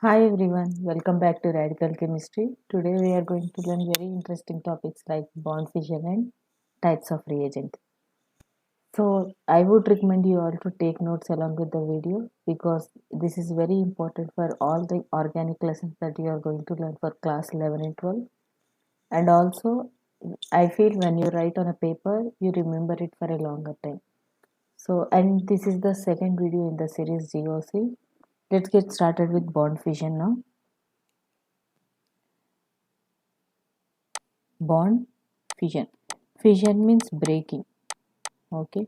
Hi everyone, welcome back to Radical Chemistry. Today we are going to learn very interesting topics like bond fission and types of reagent. So I would recommend you all to take notes along with the video because this is very important for all the organic lessons that you are going to learn for class 11 and 12. And also I feel when you write on a paper, you remember it for a longer time. So and this is the second video in the series GOC. Let's get started with bond fission now. Bond fission. Fission means breaking. Okay.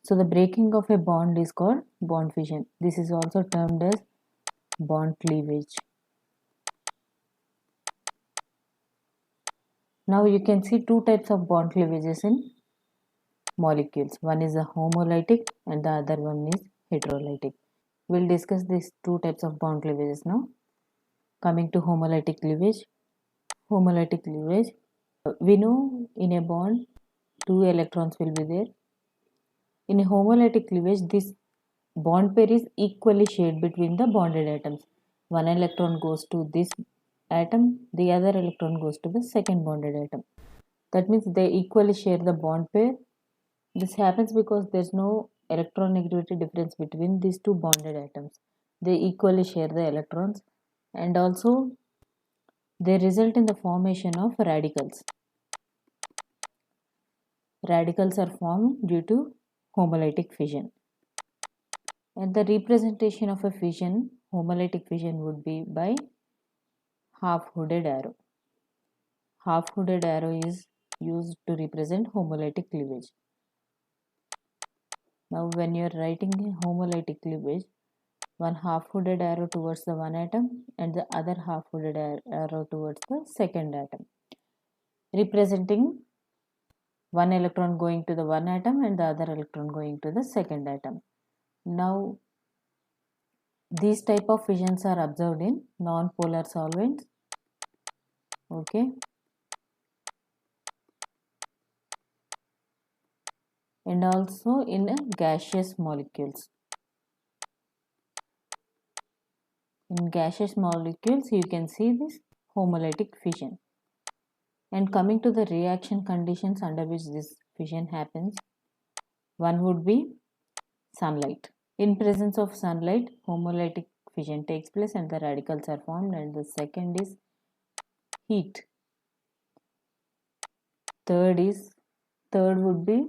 So the breaking of a bond is called bond fission. This is also termed as bond cleavage. Now you can see two types of bond cleavages in molecules. One is a homolytic and the other one is heterolytic. We'll discuss these two types of bond cleavages now. Coming to homolytic cleavage. Homolytic cleavage. We know in a bond two electrons will be there. In a homolytic cleavage, this bond pair is equally shared between the bonded atoms. One electron goes to this atom, the other electron goes to the second bonded atom. That means they equally share the bond pair. This happens because there is no electronegativity difference between these two bonded atoms. They equally share the electrons and also they result in the formation of radicals. Radicals are formed due to homolytic fission. And the representation of a fission, homolytic fission, would be by half-hooded arrow. Half-hooded arrow is used to represent homolytic cleavage. Now when you are writing a homolytic cleavage, one half-hooded arrow towards the one atom and the other half-hooded arrow towards the second atom, representing one electron going to the one atom and the other electron going to the second atom. Now these type of fissions are observed in non-polar solvents. Okay. And also in gaseous molecules. In gaseous molecules, you can see this homolytic fission. And coming to the reaction conditions under which this fission happens, one would be sunlight. In presence of sunlight, homolytic fission takes place and the radicals are formed. And the second is heat. Third would be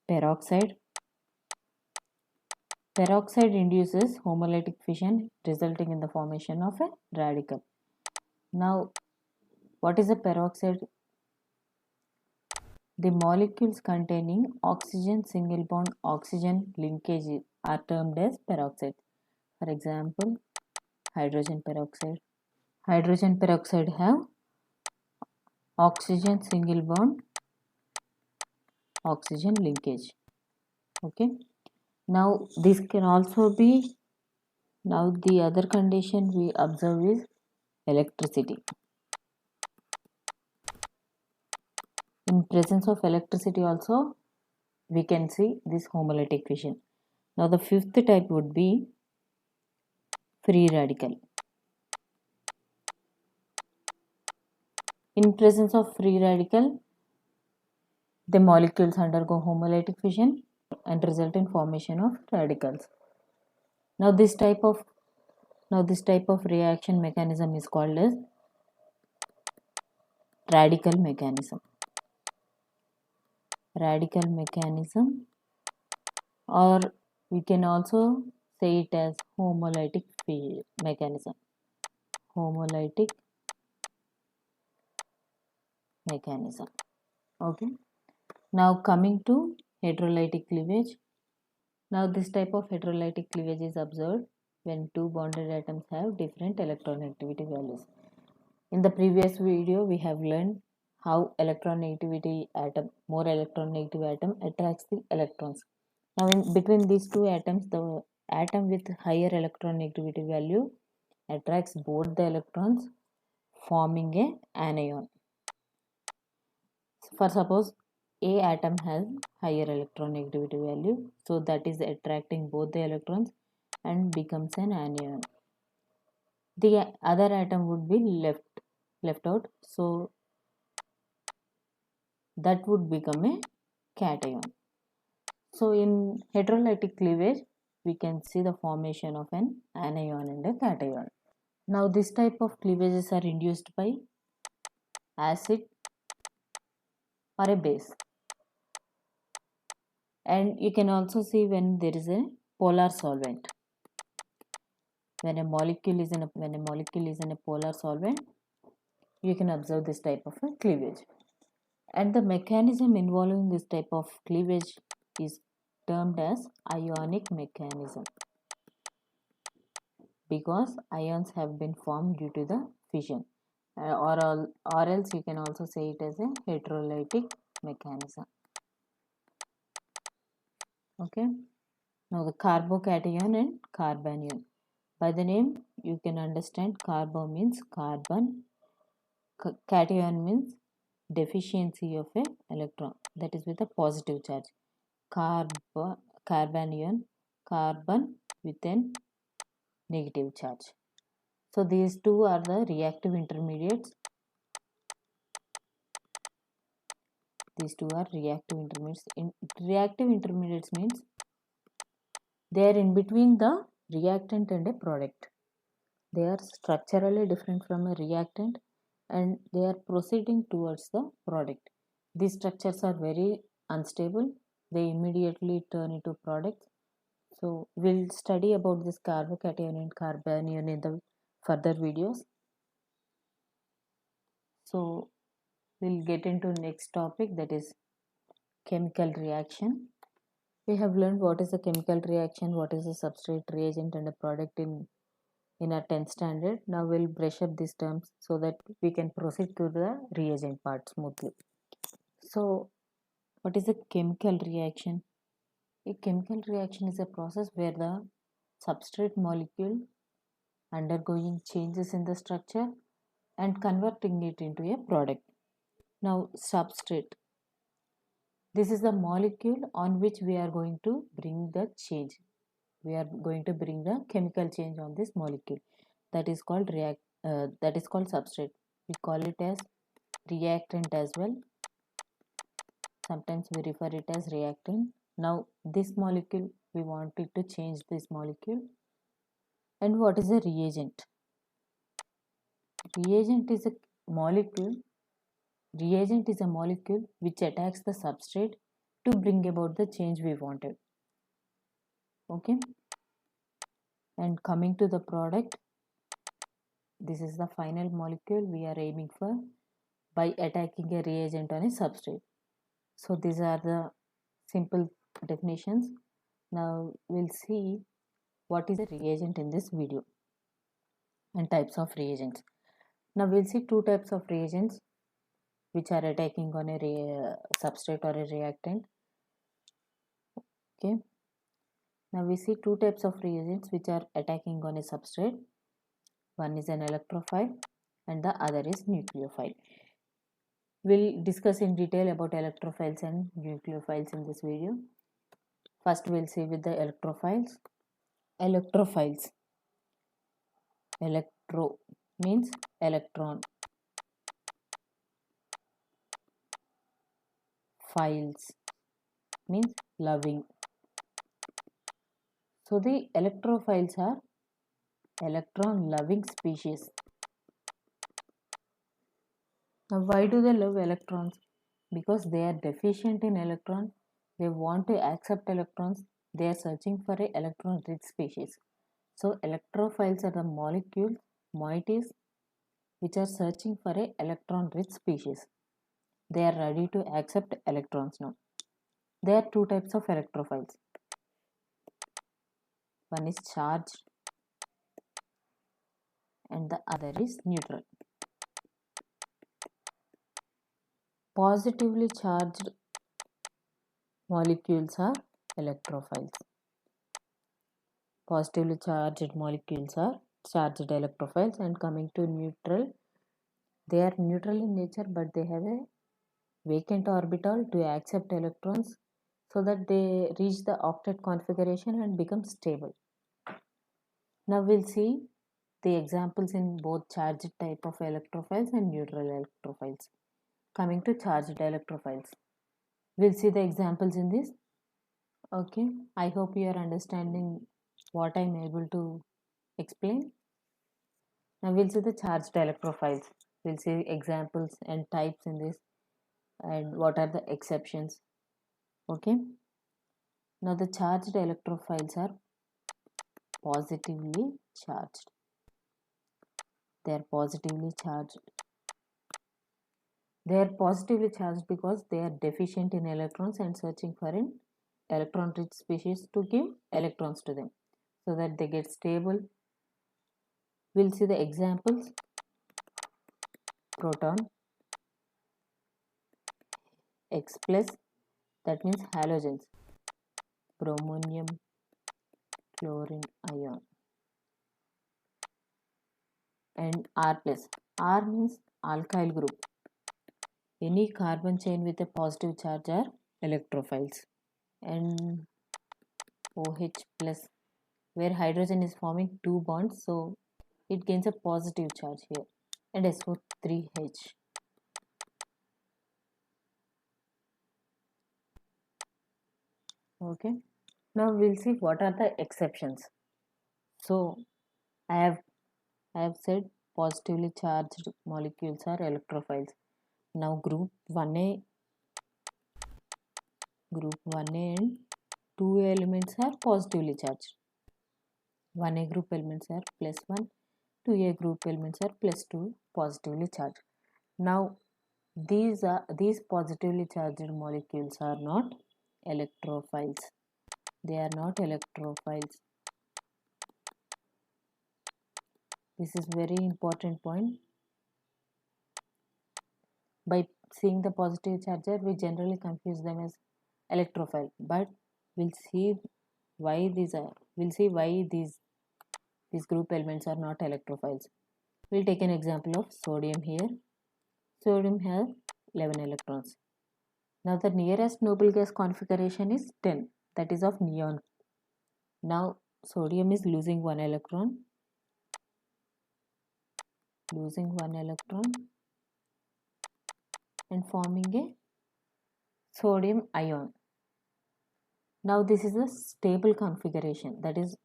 peroxide. Peroxide induces homolytic fission resulting in the formation of a radical. Now, what is a peroxide? The molecules containing oxygen single bond oxygen linkage are termed as peroxide. For example, hydrogen peroxide. Hydrogen peroxide have oxygen single bond oxygen linkage. Okay. Now this can also be, now the other condition we observe is electricity. In presence of electricity also we can see this homolytic fission. Now the fifth type would be free radical. In presence of free radical, the molecules undergo homolytic fission and result in formation of radicals. Now this type of reaction mechanism is called as radical mechanism. Radical mechanism, or we can also say it as homolytic mechanism. Homolytic mechanism. Okay. Now coming to heterolytic cleavage. Now this type of heterolytic cleavage is observed when two bonded atoms have different electronegativity values. In the previous video we have learned how more electronegative atom attracts the electrons. Now in between these two atoms, the atom with higher electronegativity value attracts both the electrons, forming a anion. For suppose A atom has higher electronegativity value, so that is attracting both the electrons, and becomes an anion. The other atom would be left out, so that would become a cation. So in heterolytic cleavage, we can see the formation of an anion and a cation. Now this type of cleavages are induced by acid or a base. And you can also see when there is a polar solvent. When a molecule is in a polar solvent, you can observe this type of a cleavage. And the mechanism involving this type of cleavage is termed as ionic mechanism, because ions have been formed due to the fission, or else you can also say it as a heterolytic mechanism. Okay. Now the carbocation and carbanion. By the name you can understand carbo means carbon, cation means deficiency of a electron, that is with a positive charge. Carbanion, carbon with a negative charge. So these two are the reactive intermediates. These two are reactive intermediates. Reactive intermediates means they are in between the reactant and a product. They are structurally different from a reactant and they are proceeding towards the product. These structures are very unstable. They immediately turn into products. So we'll study about this carbocation and carbanion in the further videos. So we'll get into next topic, that is chemical reaction. We have learned what is a chemical reaction, what is a substrate, reagent and a product in our 10th standard. Now we'll brush up these terms so that we can proceed to the reagent part smoothly. So what is a chemical reaction? A chemical reaction is a process where the substrate molecule undergoing changes in the structure and converting it into a product. Now substrate, this is the molecule on which we are going to bring the change. We are going to bring the chemical change on this molecule. That is called substrate. We call it as reactant as well. Sometimes we refer it as reactant. Now this molecule, we want it to change this molecule. And what is a reagent? Reagent is a molecule which attacks the substrate to bring about the change we wanted. Okay. And coming to the product, this is the final molecule we are aiming for by attacking a reagent on a substrate. So these are the simple definitions. Now we'll see what is a reagent in this video and types of reagents. Now we'll see two types of reagents which are attacking on a substrate or a reactant. Okay. Now we see two types of reagents which are attacking on a substrate. One is an electrophile and the other is nucleophile. We'll discuss in detail about electrophiles and nucleophiles in this video. First we'll see with the electrophiles. Electrophiles. Electro means electron. Philes means loving. So the electrophiles are electron loving species. Now why do they love electrons? Because they are deficient in electrons. They want to accept electrons. They are searching for an electron rich species. So electrophiles are the moieties which are searching for an electron rich species. They are ready to accept electrons now. There are two types of electrophiles. One is charged and the other is neutral. Positively charged molecules are electrophiles. Positively charged molecules are charged electrophiles, and coming to neutral, they are neutral in nature but they have a vacant orbital to accept electrons so that they reach the octet configuration and become stable. Now we'll see the examples in both charged type of electrophiles and neutral electrophiles. Coming to charged electrophiles, we'll see the examples in this. Okay, I hope you are understanding what I'm able to explain. Now we'll see the charged electrophiles. We'll see examples and types in this and what are the exceptions. Okay, now the charged electrophiles are positively charged. They are positively charged. They are positively charged because they are deficient in electrons and searching for an electron rich species to give electrons to them so that they get stable. We'll see the examples: proton, X plus, that means halogens, bromonium, chlorine ion, and R plus. R means alkyl group. Any carbon chain with a positive charge are electrophiles. And OH plus, where hydrogen is forming two bonds, so it gains a positive charge here. And SO3H. Okay, now we'll see what are the exceptions. So I have said positively charged molecules are electrophiles. Now group 1a and 2a elements are positively charged. 1a group elements are +1, 2a group elements are +2 positively charged. Now these positively charged molecules are not electrophiles. They are not electrophiles. This is very important point. By seeing the positive charger, we generally confuse them as electrophile, but we'll see why these group elements are not electrophiles. We'll take an example of sodium here. Sodium has 11 electrons. Now the nearest noble gas configuration is 10, that is of neon. Now sodium is losing one electron, and forming a sodium ion. Now this is a stable configuration, that is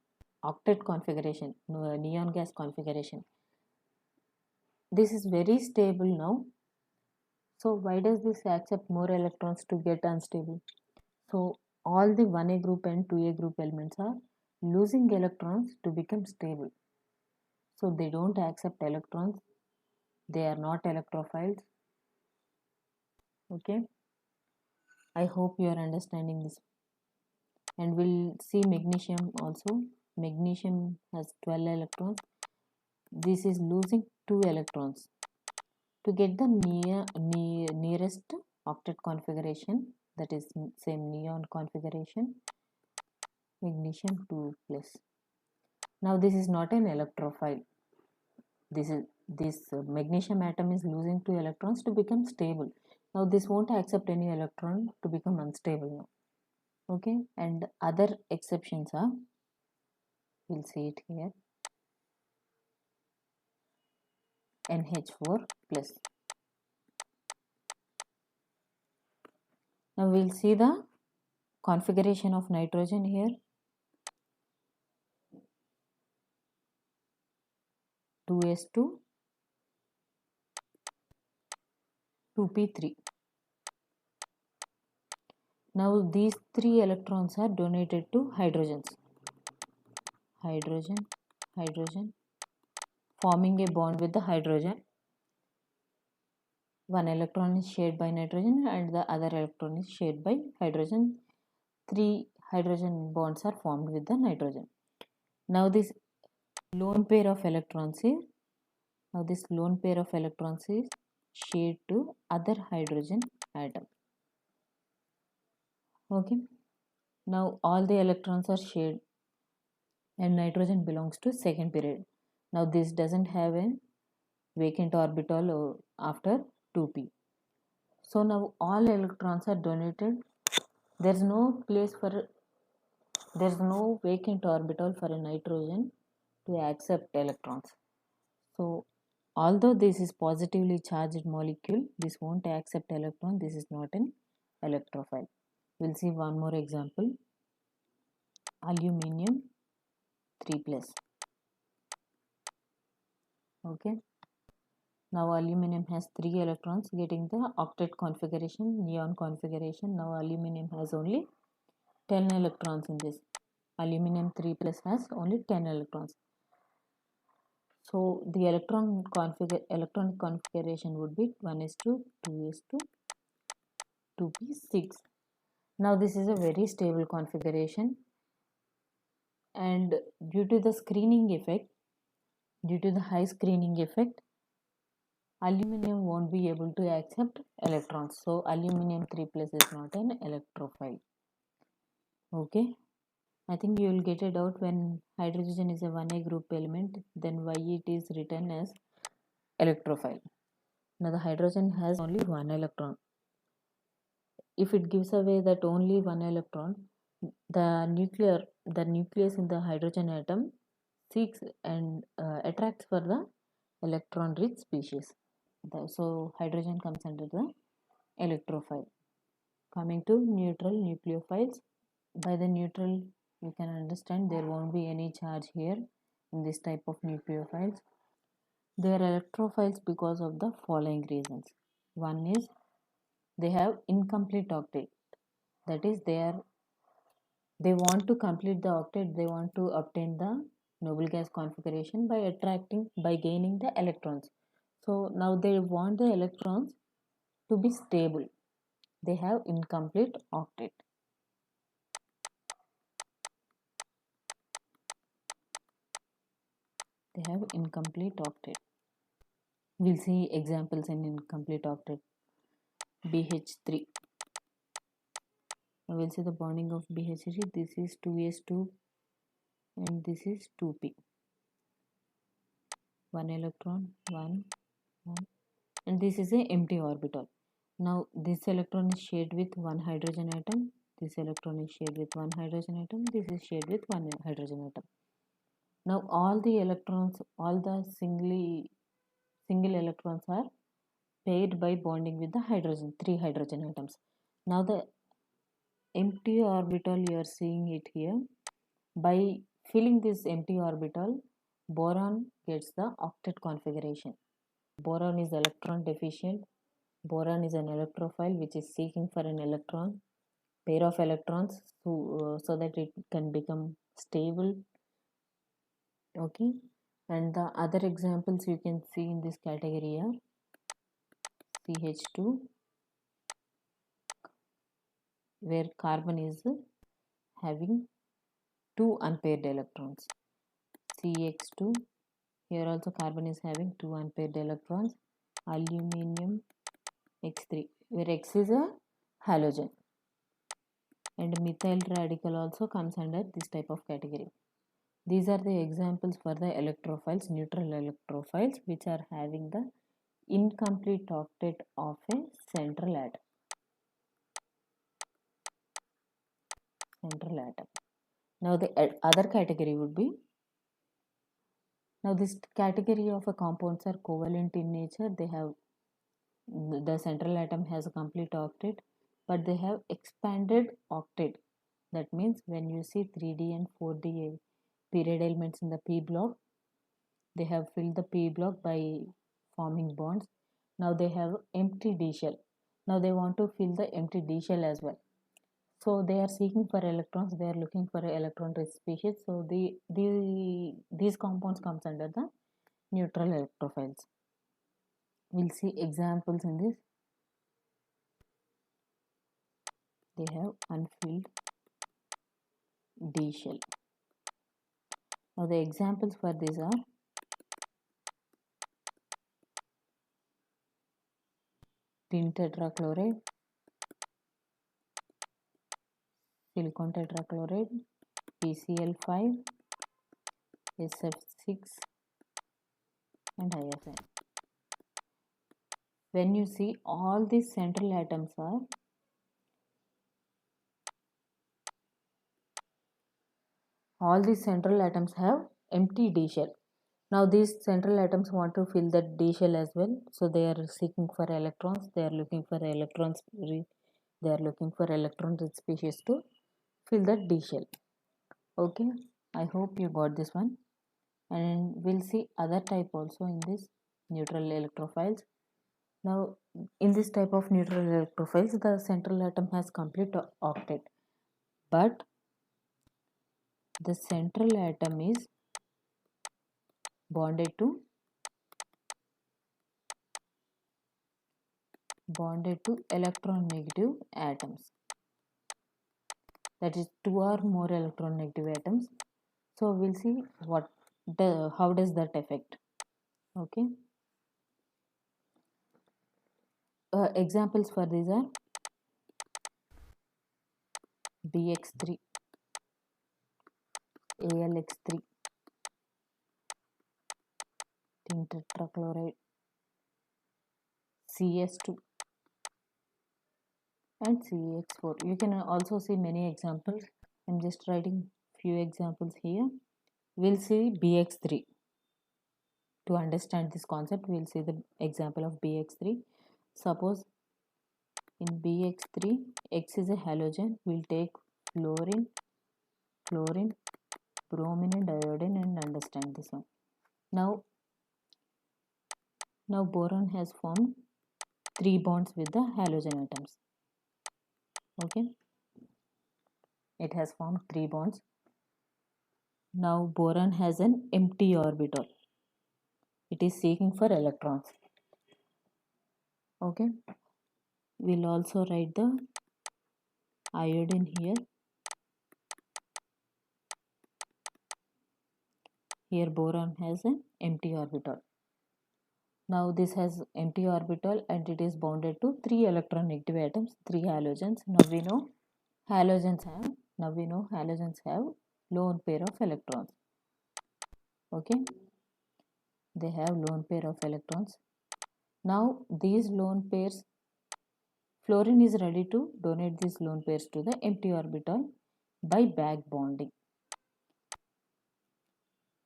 octet configuration, neon gas configuration. This is very stable now. So why does this accept more electrons to get unstable? So all the 1a group and 2a group elements are losing electrons to become stable. So they don't accept electrons. They are not electrophiles. Okay. I hope you are understanding this. And we'll see magnesium also. Magnesium has 12 electrons. This is losing 2 electrons. To get the nearest octet configuration, that is same neon configuration, magnesium 2 plus. Now this is not an electrophile. This magnesium atom is losing 2 electrons to become stable. Now this won't accept any electron to become unstable now. Okay, and other exceptions are, we'll see it here, NH4 plus. Now we'll see the configuration of nitrogen here. 2s2, 2p3. Now these 3 electrons are donated to hydrogens. Hydrogen, forming a bond with the hydrogen. One electron is shared by nitrogen and the other electron is shared by hydrogen. 3 hydrogen bonds are formed with the nitrogen. Now this lone pair of electrons is shared to other hydrogen atom. Okay. Now all the electrons are shared and nitrogen belongs to second period. Now this doesn't have a vacant orbital after 2p. So now all electrons are donated. There's no vacant orbital for a nitrogen to accept electrons. So although this is positively charged molecule, this won't accept electron. This is not an electrophile. We'll see one more example. Aluminium 3 plus. Okay. Now aluminum has 3 electrons getting the octet configuration, neon configuration. Now aluminum has only 10 electrons in this. Aluminum 3 plus has only 10 electrons. So the electronic configuration would be 1s2, 2s2, 2p6. Now this is a very stable configuration, and due to the screening effect, due to the high screening effect, aluminum won't be able to accept electrons. So aluminum 3 plus is not an electrophile. Okay. I think you will get it out when hydrogen is a 1a group element, then why it is written as electrophile. Now the hydrogen has only one electron. If it gives away that only one electron, the nucleus in the hydrogen atom seeks and attracts for the electron rich species. So hydrogen comes under the electrophile. Coming to neutral nucleophiles, by the neutral you can understand there won't be any charge here in this type of nucleophiles. They are electrophiles because of the following reasons. One is they have incomplete octet, that is they want to complete the octet, they want to obtain the noble gas configuration by gaining the electrons. So now they want the electrons to be stable. They have incomplete octet. They have incomplete octet. We'll see examples in incomplete octet. BH3. Now we'll see the bonding of BH3. This is 2s2 and this is 2p. 1 electron, 1, and this is a empty orbital. Now this electron is shared with one hydrogen atom, this electron is shared with one hydrogen atom, this is shared with one hydrogen atom. Now all the electrons, all the single electrons are paired by bonding with the hydrogen, 3 hydrogen atoms. Now the empty orbital, you are seeing it here. By filling this empty orbital, boron gets the octet configuration. Boron is electron deficient. Boron is an electrophile which is seeking for an electron, pair of electrons, so that it can become stable. Okay, and the other examples you can see in this category are CH2, where carbon is having 2 unpaired electrons. CX2, here also carbon is having 2 unpaired electrons. Aluminium X3, where X is a halogen, and methyl radical also comes under this type of category. These are the examples for the electrophiles, neutral electrophiles, which are having the incomplete octet of a central atom. Now the other category would be, now this category of a compounds are covalent in nature. They have, the central atom has a complete octet, but they have expanded octet. That means when you see 3D and 4D period elements in the p block, they have filled the p block by forming bonds. Now they have empty d shell. Now they want to fill the empty d shell as well. So they are seeking for electrons. They are looking for electron rich species. So these compounds comes under the neutral electrophiles. We'll see examples in this. They have unfilled d shell. Now the examples for these are tin tetrachloride, silicon tetrachloride, PCl5, SF6, and ISN. When you see all these central atoms are have empty D shell. Now these central atoms want to fill that D shell as well, so they are seeking for electrons. They are looking for electrons. They are looking for electron-rich species to fill that D shell. Okay, I hope you got this one, and we'll see other type also in this neutral electrophiles. Now, in this type of neutral electrophiles, the central atom has complete octet, but the central atom is bonded to electron negative atoms, that is 2 or more electron negative atoms. So we'll see how does that affect. Okay, examples for these are BX3, ALX3, tin tetrachloride, CS2 and CX4. You can also see many examples. I'm just writing few examples here. We'll see BX3. To understand this concept, we'll see the example of BX3. Suppose in BX3, X is a halogen. We'll take fluorine, bromine and iodine and understand this one. Now boron has formed 3 bonds with the halogen atoms. Okay, it has formed 3 bonds. Now boron has an empty orbital. It is seeking for electrons. Okay, we'll also write the iodine here. Here boron has an empty orbital. Now this has empty orbital and it is bonded to 3 electron negative atoms, 3 halogens. Now we know halogens have lone pair of electrons. Okay, they have lone pair of electrons. Now these lone pairs, fluorine is ready to donate these lone pairs to the empty orbital by back bonding.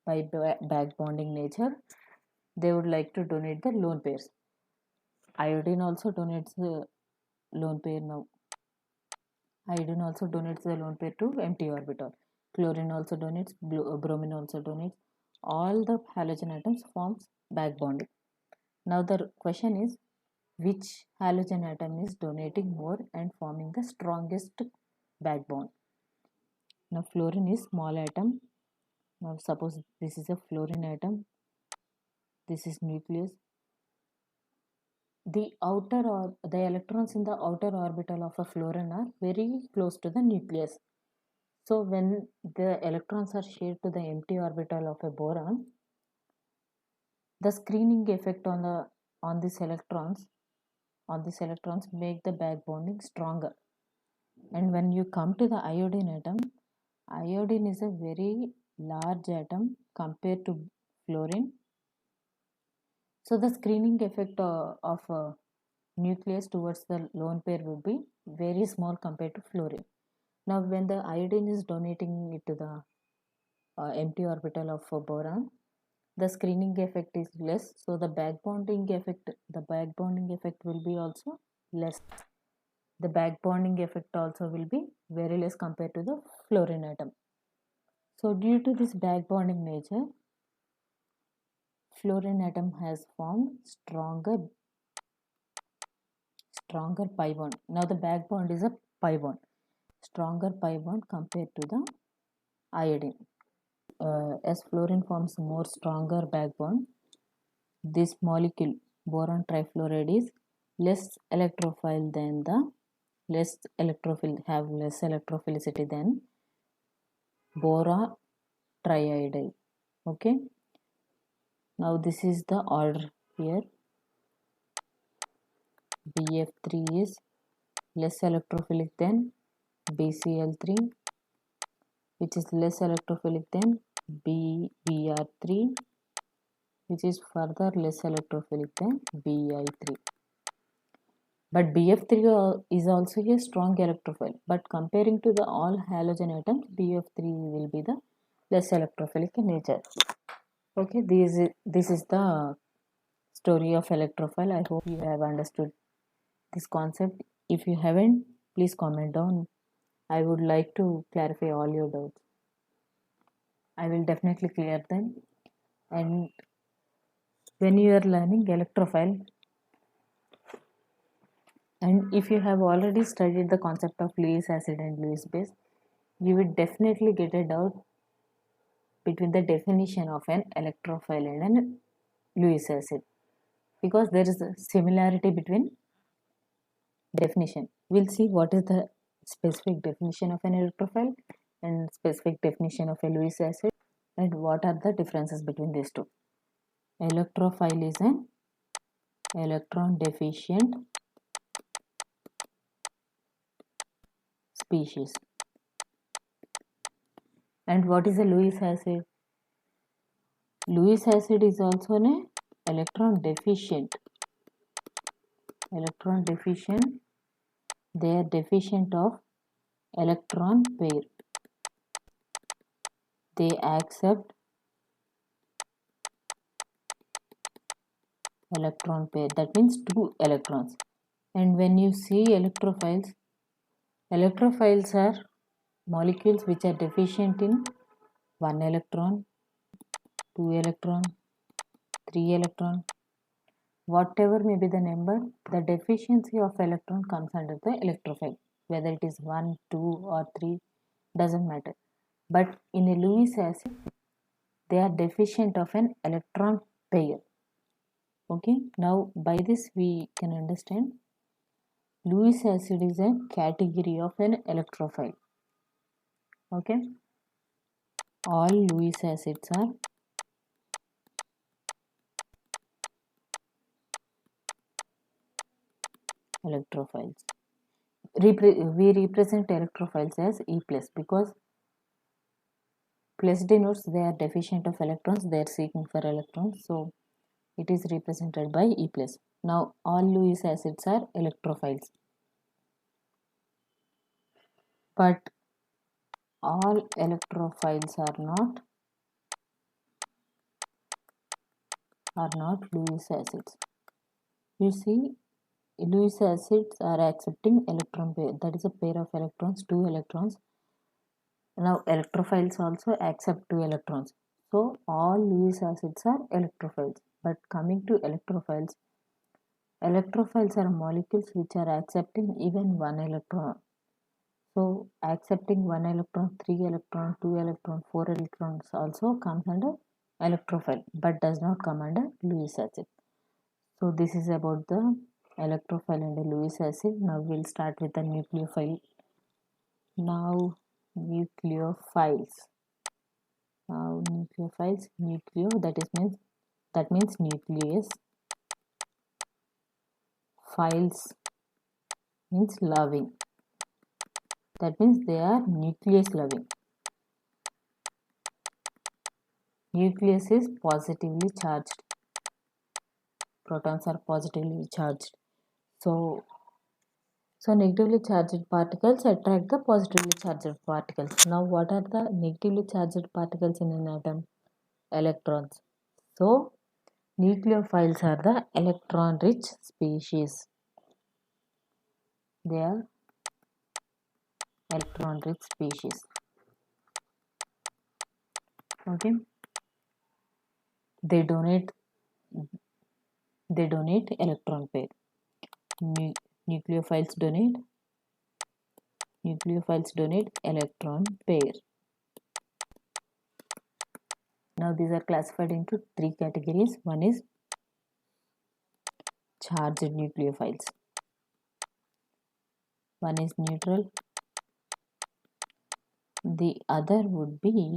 By back bonding nature, they would like to donate the lone pairs. Iodine also donates the lone pair now. Iodine also donates the lone pair to empty orbital. Chlorine also donates, bromine also donates. All the halogen atoms forms back bonding. Now the question is, which halogen atom is donating more and forming the strongest back bond? Now fluorine is small atom. Now suppose this is a fluorine atom. This is nucleus. The electrons in the outer orbital of a fluorine are very close to the nucleus. So when the electrons are shared to the empty orbital of a boron, the screening effect on these electrons make the back bonding stronger. And when you come to the iodine atom, iodine is a very large atom compared to fluorine. So the screening effect of nucleus towards the lone pair will be very small compared to fluorine. Now when the iodine is donating it to the empty orbital of boron, the screening effect is less, so the back bonding effect will be also less. The back bonding effect also will be very less compared to the fluorine atom. So due to this back bonding nature, fluorine atom has formed stronger pi bond. Now the back bond is a pi bond, stronger pi bond compared to the iodine. As fluorine forms more stronger back bond, this molecule boron trifluoride is less electrophile than less electrophilicity than boron triiodide. Okay, now this is the order here. BF3 is less electrophilic than BCl3, which is less electrophilic than BBr3, which is further less electrophilic than Bi3. But BF3 is also a strong electrophile. But comparing to the all halogen atoms, BF3 will be the less electrophilic in nature. Okay, this is the story of electrophile. I hope you have understood this concept. If you haven't, please comment down. I would like to clarify all your doubts. I will definitely clear them. And when you are learning electrophile, and if you have already studied the concept of Lewis acid and Lewis base, you will definitely get a doubt between the definition of an electrophile and an Lewis acid, because there is a similarity between definition. We'll see what is the specific definition of an electrophile and specific definition of a Lewis acid, and what are the differences between these two. Electrophile is an electron deficient species. And what is a Lewis acid? Lewis acid is also an electron deficient. Electron deficient. They are deficient of electron pair. They accept electron pair. That means 2 electrons. And when you see electrophiles, electrophiles are molecules which are deficient in 1 electron, 2 electron, 3 electron, whatever may be the number, the deficiency of electron comes under the electrophile. Whether it is 1, 2 or 3, doesn't matter. But in a Lewis acid, they are deficient of an electron pair. Okay, now by this we can understand Lewis acid is a category of an electrophile. Okay, all Lewis acids are electrophiles. We represent electrophiles as E plus because plus denotes they are deficient of electrons, they are seeking for electrons, so it is represented by E plus. Now all Lewis acids are electrophiles, but all electrophiles are not Lewis acids. You see, Lewis acids are accepting electron pair, that is a pair of electrons, 2 electrons. Now electrophiles also accept 2 electrons. So all Lewis acids are electrophiles. But coming to electrophiles are molecules which are accepting even 1 electron. So accepting 1 electron, 3 electron, 2 electron, 4 electrons also comes under electrophile but does not come under Lewis acid. So this is about the electrophile and the Lewis acid. Now we'll start with the nucleophile. Now nucleophiles. Now nucleophiles, nucleo that means nucleus. Philes means loving. That means they are nucleus loving. Nucleus is positively charged. Protons are positively charged. So negatively charged particles attract the positively charged particles. Now what are the negatively charged particles in an atom? Electrons. So nucleophiles are the electron rich species. They are electron rich species. Okay. They donate electron pair. Nucleophiles donate electron pair. Now these are classified into 3 categories. One is charged nucleophiles. One is neutral. The other would be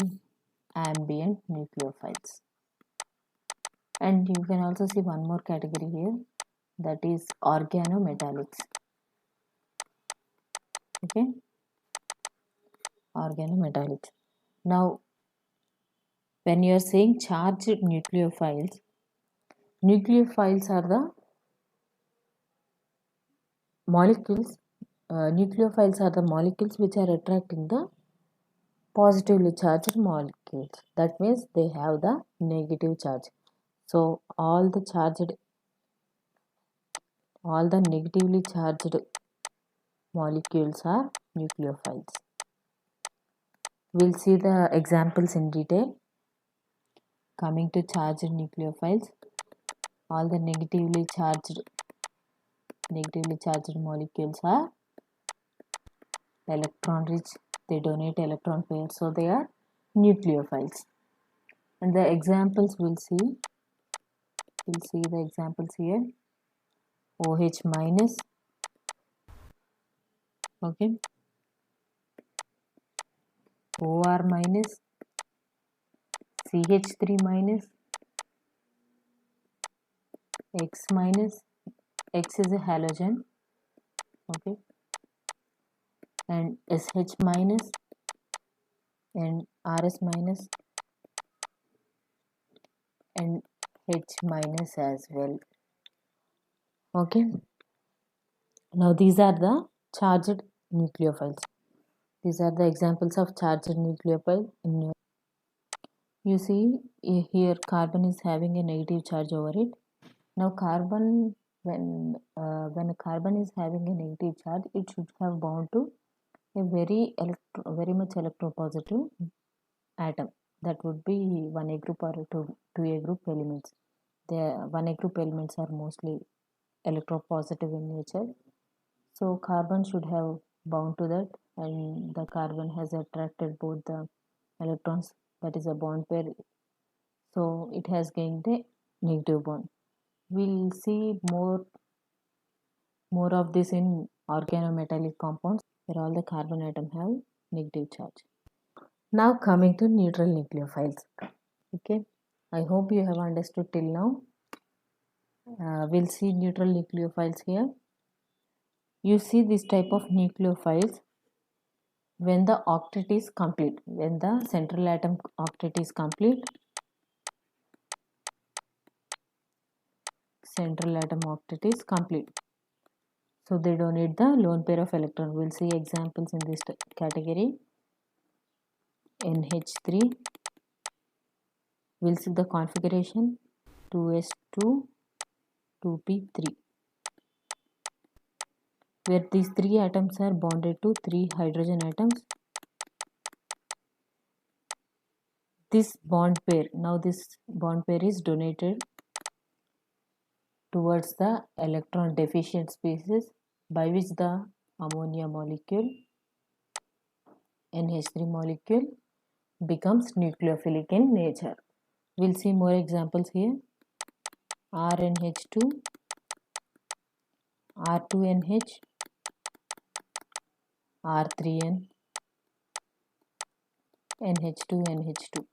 ambient nucleophiles. And you can also see one more category here, that is organometallics. Okay, organometallics. Now when you are saying charged nucleophiles are the molecules. Nucleophiles are the molecules which are attracting the positively charged molecules. That means they have the negative charge. So all the negatively charged molecules are nucleophiles. We'll see the examples in detail. Coming to charged nucleophiles, all the negatively charged molecules are electron rich. They donate electron pairs, so they are nucleophiles. And the examples we'll see the examples here. OH minus, okay, OR minus, CH3 minus, X minus, X is a halogen, okay, and SH minus and RS minus and H minus as well. Okay, now these are the charged nucleophiles. These are the examples of charged nucleophile. You see here carbon is having a negative charge over it. Now carbon, when a carbon is having a negative charge, it should have bound to a very much electropositive atom. That would be 1A group or 2A group elements. The 1A group elements are mostly electropositive in nature. So carbon should have bound to that, and the carbon has attracted both the electrons, that is a bond pair. So it has gained a negative bond. We'll see more of this in organometallic compounds where all the carbon atom have negative charge. Now coming to neutral nucleophiles. Okay, I hope you have understood till now. We'll see neutral nucleophiles here. You see this type of nucleophiles when the octet is complete. When the central atom octet is complete, so they donate the lone pair of electron. We'll see examples in this category. NH3, we'll see the configuration 2s2 2p3, where these three atoms are bonded to three hydrogen atoms. This bond pair is donated towards the electron deficient species, by which the ammonia molecule, NH3 molecule, becomes nucleophilic in nature. We'll see more examples here. RNH2, R2NH, R3N, NH2, NH2.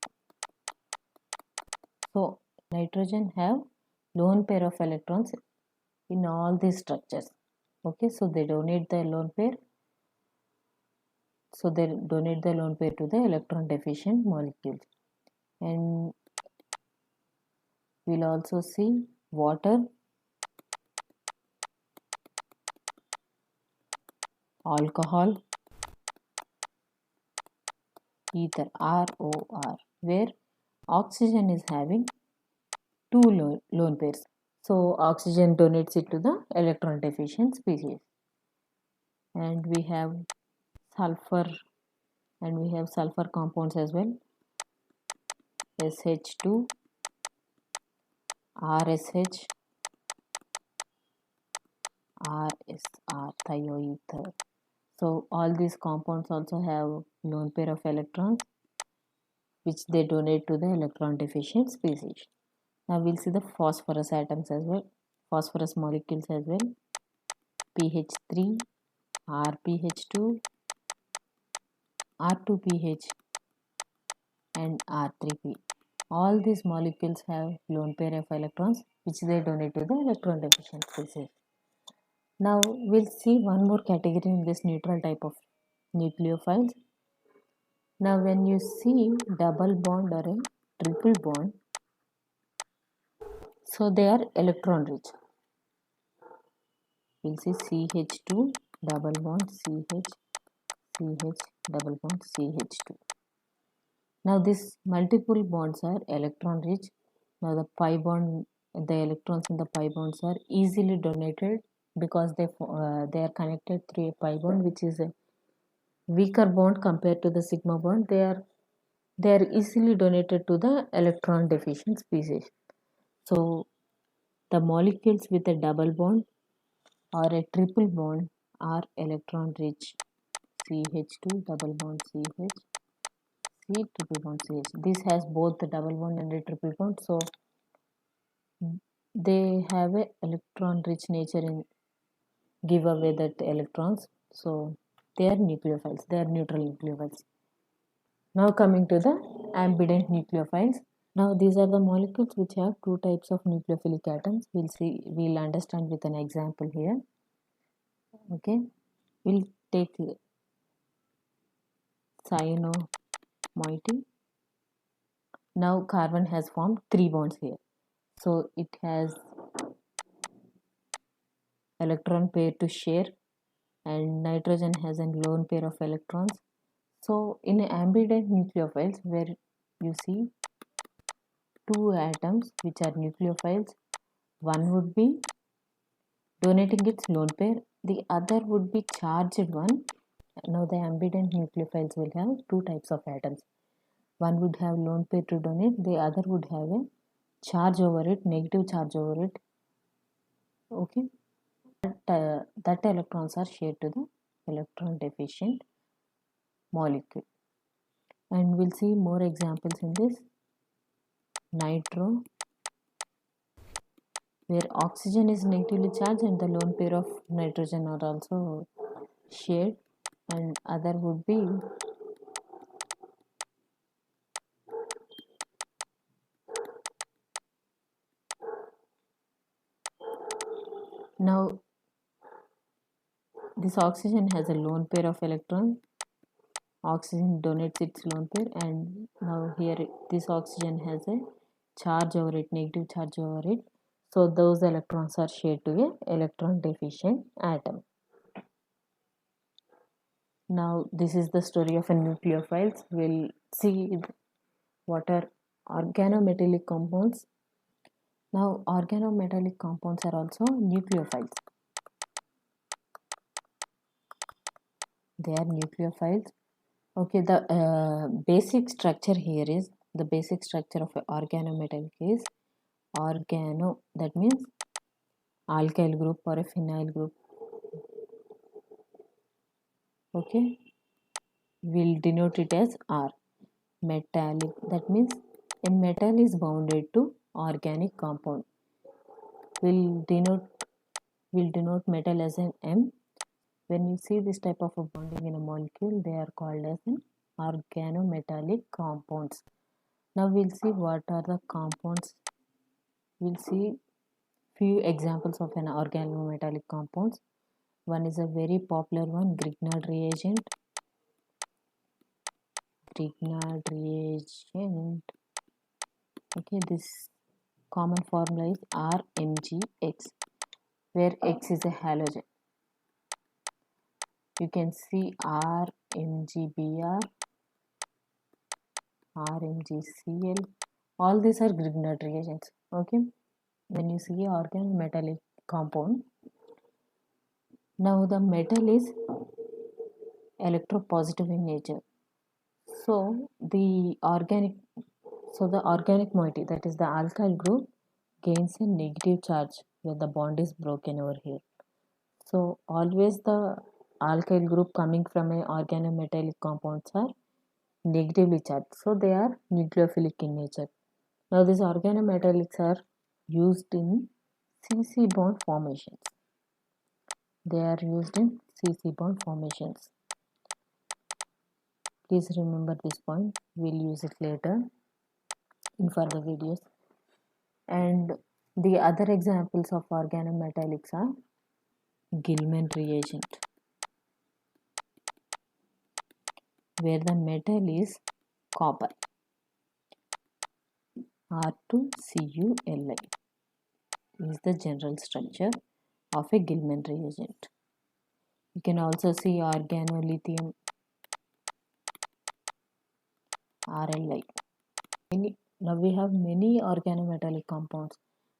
So nitrogen have lone pair of electrons in all these structures. Okay, so they donate the lone pair. So they donate the lone pair to the electron deficient molecules. And we'll also see water, alcohol, ether, ROR, where oxygen is having two lone pairs. So oxygen donates it to the electron deficient species. And we have sulfur, compounds as well. SH2, RSH, RSR, thioether. So all these compounds also have lone pair of electrons, which they donate to the electron deficient species. Now we'll see the phosphorus atoms as well, phosphorus molecules as well. PH3, RPH2, R2PH, and R3P. All these molecules have lone pair of electrons, which they donate to the electron deficient species. Now we'll see one more category in this neutral type of nucleophiles. Now when you see double bond or a triple bond, so they are electron rich. We'll see CH2 double bond CH, CH double bond CH2. Now these multiple bonds are electron rich. Now the electrons in the pi bonds are easily donated because they are connected through a pi bond, which is a weaker bond compared to the sigma bond. They are easily donated to the electron deficient species. So the molecules with a double bond or a triple bond are electron rich. CH2 double bond CH, C triple bond CH. This has both the double bond and a triple bond, so they have a electron rich nature in give away that electrons. So they are nucleophiles. They are neutral nucleophiles. Now coming to the ambident nucleophiles. Now these are the molecules which have two types of nucleophilic atoms. We'll understand with an example here. Okay, we'll take cyanomoiety. Now carbon has formed 3 bonds here. So it has electron pair to share, and nitrogen has a lone pair of electrons. So in ambident nucleophiles, where you see two atoms which are nucleophiles, one would be donating its lone pair, the other would be charged one. Now the ambident nucleophiles will have two types of atoms. One would have lone pair to donate, the other would have a charge over it, negative charge over it. Okay, that electrons are shared to the electron deficient molecule. And we'll see more examples in this. Nitro, where oxygen is negatively charged and the lone pair of nitrogen are also shared, and other would be now this oxygen has a lone pair of electrons. Oxygen donates its lone pair, and now here this oxygen has a charge over it, negative charge over it. So those electrons are shared to a electron deficient atom. Now this is the story of a nucleophiles. We'll see what are organometallic compounds. Now organometallic compounds are also nucleophiles. They are nucleophiles. Okay, the basic structure here is the basic structure of an organometallic is organo, that means alkyl group or a phenyl group. Okay, we'll denote it as R. Metallic, that means a metal is bounded to organic compound. We'll denote metal as an M. When you see this type of a bonding in a molecule, they are called as an organometallic compounds. Now we'll see what are the compounds. We'll see few examples of an organometallic compounds. One is a very popular one, Grignard reagent. Grignard reagent. Okay, this common formula is RMgX, where X is a halogen. You can see RMgBr, RMgCl. All these are Grignard reagents. Okay, when you see organometallic compound, now the metal is electropositive in nature. So the organic moiety, that is the alkyl group, gains a negative charge when the bond is broken over here. So always the alkyl group coming from a organometallic compounds are negatively charged. So they are nucleophilic in nature. Now these organometallics are used in CC bond formations. They are used in CC bond formations. Please remember this point. We'll use it later in further videos. And the other examples of organometallics are Gilman reagent, where the metal is copper, R2CuLi is the general structure of a Gilman reagent. You can also see organolithium, RLI. Now we have many organometallic compounds,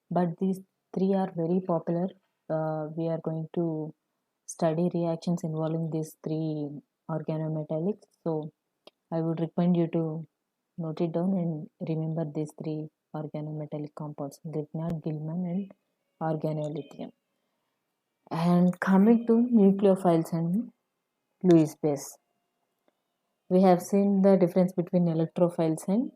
but these three are very popular. We are going to study reactions involving these three organometallics. So I would recommend you to note it down and remember these three organometallic compounds: Grignard, Gilman, and organolithium. And coming to nucleophiles and Lewis base, we have seen the difference between electrophiles and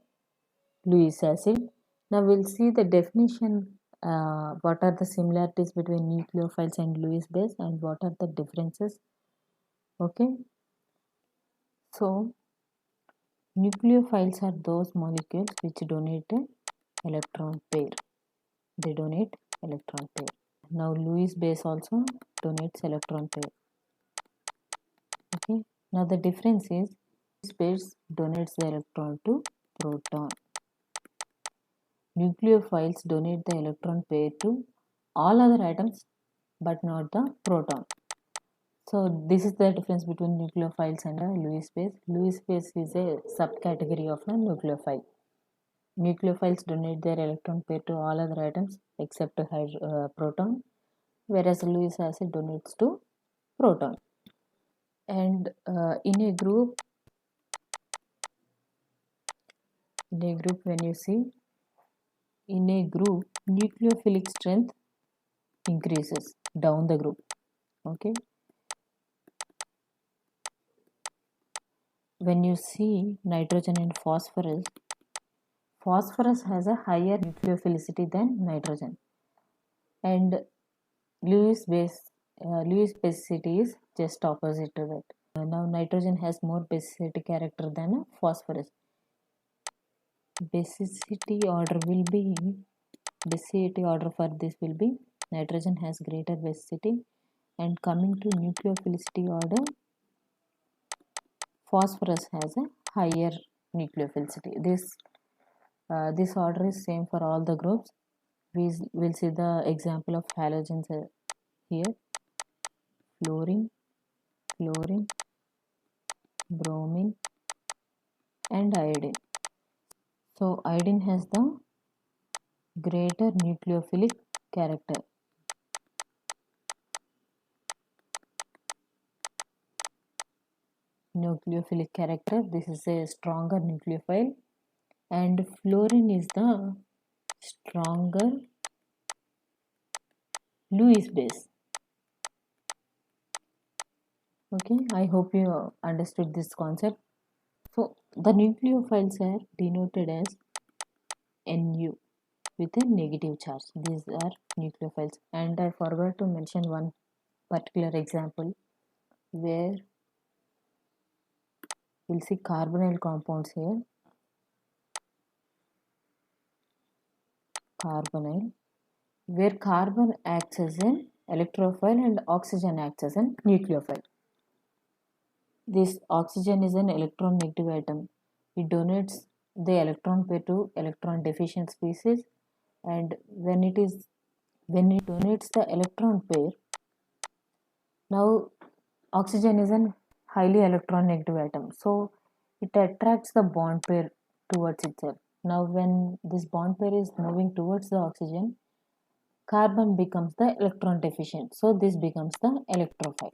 Lewis acid. Now we'll see the definition. What are the similarities between nucleophiles and Lewis base, and what are the differences? Okay, so nucleophiles are those molecules which donate an electron pair. They donate electron pair. Now Lewis base also donates electron pair. Okay. Now the difference is Lewis base donates the electron to proton. Nucleophiles donate the electron pair to all other atoms but not the proton. So this is the difference between nucleophiles and a Lewis base. Lewis base is a subcategory of a nucleophile. Nucleophiles donate their electron pair to all other atoms except proton, whereas Lewis acid donates to proton. And in a group, when you see in a group, nucleophilic strength increases down the group. Okay. When you see nitrogen and phosphorus, phosphorus has a higher nucleophilicity than nitrogen, and Lewis basicity is just opposite to that. Now nitrogen has more basicity character than phosphorus. Basicity order for this will be nitrogen has greater basicity, and coming to nucleophilicity order, phosphorus has a higher nucleophilicity. This order is same for all the groups. We will see the example of halogens here: fluorine, bromine, and iodine. So iodine has the greater nucleophilic character. This is a stronger nucleophile, and fluorine is the stronger Lewis base. Okay, I hope you understood this concept. So the nucleophiles are denoted as Nu with a negative charge. These are nucleophiles, and I forgot to mention one particular example where we'll see carbonyl compounds here. Carbonyl, where carbon acts as an electrophile and oxygen acts as an nucleophile. This oxygen is an electron negative atom. It donates the electron pair to electron deficient species, and when it donates the electron pair, now oxygen is an highly electron negative atom, so it attracts the bond pair towards itself. Now when this bond pair is moving towards the oxygen, carbon becomes the electron deficient, so this becomes the electrophile.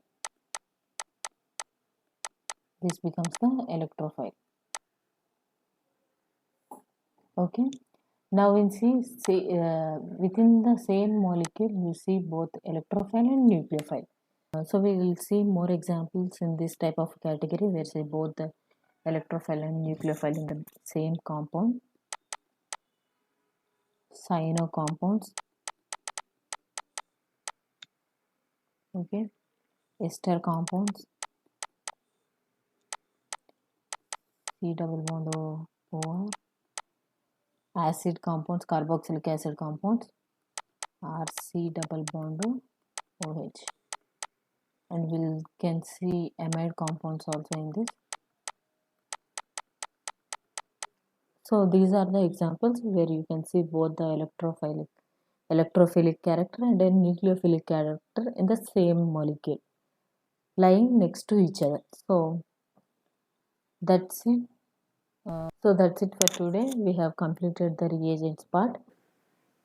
Okay. Now we see within the same molecule you see both electrophile and nucleophile. So we will see more examples in this type of category where say both the electrophile and nucleophile in the same compound. Cyano compounds. Okay. Ester compounds. C double bond OR. Acid compounds, carboxylic acid compounds, RC double bond OH, and we can see amide compounds also in this. So these are the examples where you can see both the electrophilic character and a nucleophilic character in the same molecule lying next to each other. So that's it. So that's it for today. We have completed the reagents part.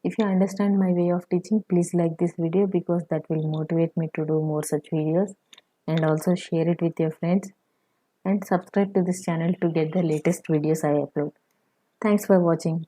If you understand my way of teaching, please like this video because that will motivate me to do more such videos, and also share it with your friends and subscribe to this channel to get the latest videos I upload. Thanks for watching.